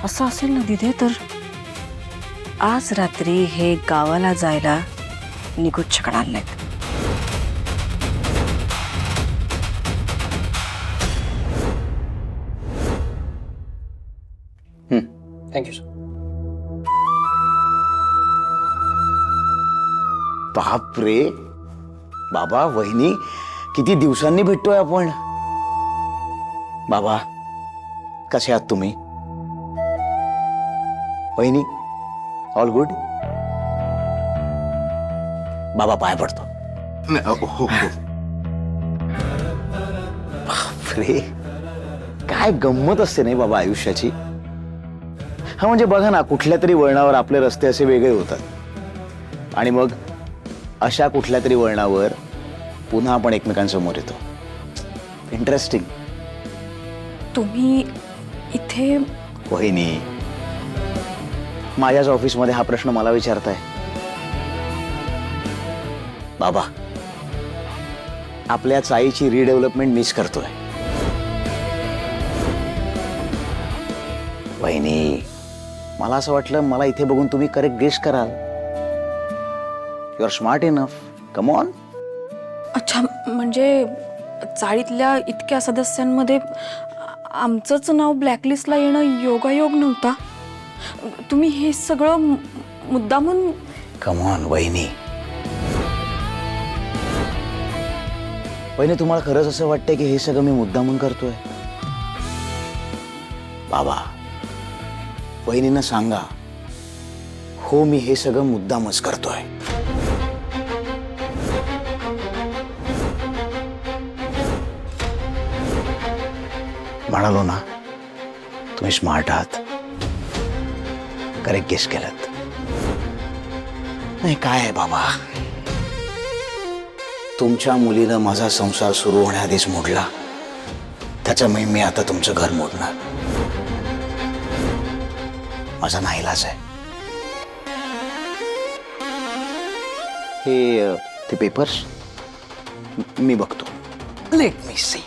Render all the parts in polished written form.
असं असेल ना दिदे, तर आज रात्री हे गावाला जायला निघूच शकणार नाहीत. Thank you sir. बाप रे बाबा, वहिनी, किती दिवसांनी भेटतोय आपण. बाबा कसे आहात तुम्ही? वहिनी ऑल गुड? बाबा पाय पडतो. बापरे, काय गंमत असते नाही बाबा आयुष्याची. हा म्हणजे बघा ना, कुठल्या तरी वळणावर आपले रस्ते असे वेगळे होतात आणि मग अशा कुठल्या तरी वळणावर पुन्हा आपण एकमेकांसमोर येतो. इंटरेस्टिंग. तुम्ही इथे वहिनी, माझ्याच ऑफिसमध्ये हा प्रश्न मला विचारताय. बाबा, आपल्या चाईची रिडेव्हलपमेंट मिस करतोय. वहिनी, मला असं वाटलं मला इथे बघून तुम्ही करेक्ट गेस कराल. You are smart enough. Come on. अच्छा, म्हणजे चाळीतल्या इतक्या सदस्यांमध्ये आमचंच नाव ब्लॅकलिस्टला येणं योगायोग नव्हता. तुम्ही हे सगळं मुद्दामून. कम ऑन वहिनी. वहिनी, तुम्हाला खरंच असं वाटतंय की हे सगळं मी मुद्दामून करतोय? बाबा, वहिनींना सांगा, हो मी हे सगळं मुद्दामच करतोय. म्हणालो ना, तुम्ही स्मार्ट आहात. करेक्ट गेस केलं. नाही काय आहे बाबा, तुमच्या मुलीनं माझा संसार सुरू होण्याआधीच मोडला, त्याच्यामुळे मी आता तुमचं घर मोडणार. माझा नाईलाज आहे. हे ते पेपर्स मी बघतो. लेट मी सी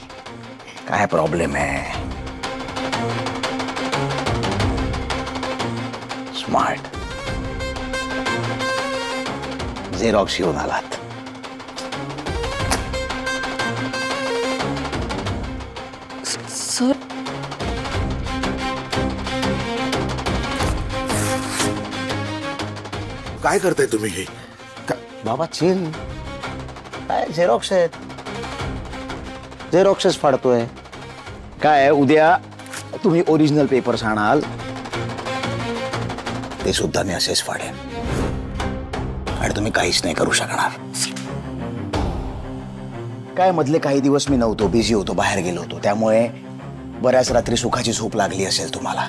काय प्रॉब्लेम आहे. स्मार्ट. झेरॉक्स घेऊन आलात. सर, काय करताय तुम्ही हे? बाबा चिल. काय झेरॉक्स आहेत, झेरॉक्सच फाडतोय. काय उद्या तुम्ही ओरिजिनल पेपर्स आणाल, ते सुद्धा मी असेच फाडेन आणि तुम्ही काहीच नाही करू शकणार. काय मधले काही दिवस मी नव्हतो, बिझी होतो, बाहेर गेलो होतो, त्यामुळे बऱ्याच रात्री सुखाची झोप लागली असेल तुम्हाला.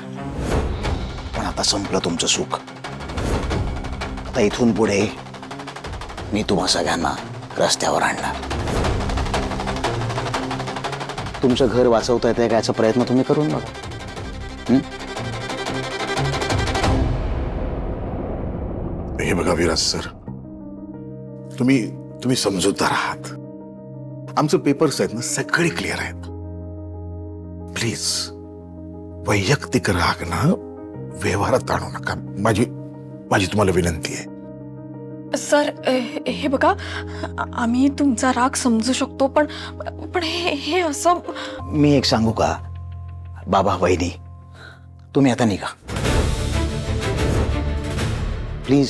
पण आता संपलं तुमचं सुख. आता इथून पुढे मी तुम्हा सगळ्यांना रस्त्यावर आणणार. तुमचं घर वाचवता येते का याचा प्रयत्न तुम्ही करून बघा. हे बघा विराज सर, तुम्ही समजूतदार आहात. आमचं पेपर्स आहेत ना, सगळे क्लिअर आहेत. प्लीज वैयक्तिक राग ना व्यवहारात आणू नका. माझी तुम्हाला विनंती आहे. सर, हे बघा, आम्ही तुमचा राग समजू शकतो, पण हे असं. मी एक सांगू का बाबा, वहिनी, तुम्ही आता निघा please.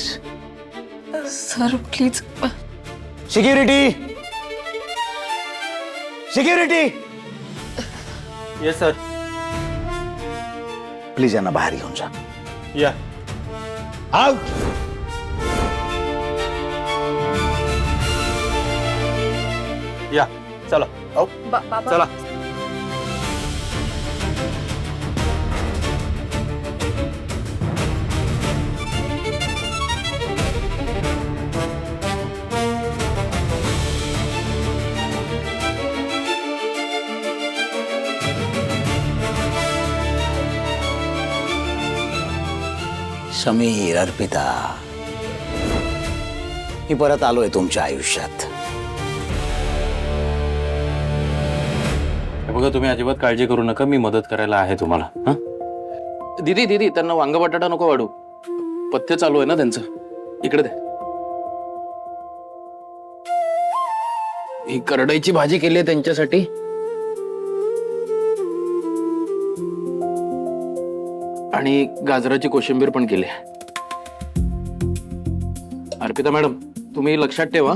Sir please. Security, security. Yes sir. Please यांना बाहेर घेऊन जा. या. आउट. या चला. बाबा, चला. समीर, अर्पिता, मी परत आलोय तुमच्या आयुष्यात. बघा, तुम्ही अजिबात काळजी करू नका, मी मदत करायला आहे तुम्हाला. दीदी दीदी त्यांना वांग बटाटा नको वाढू. पथ्य चालू आहे ना त्यांचं. इकडे दे. ही करडईची भाजी केली आहे त्यांच्यासाठी. आणि गाजराची कोशिंबीर पण केली आहे. अर्पिता मॅडम, तुम्ही लक्षात ठेवा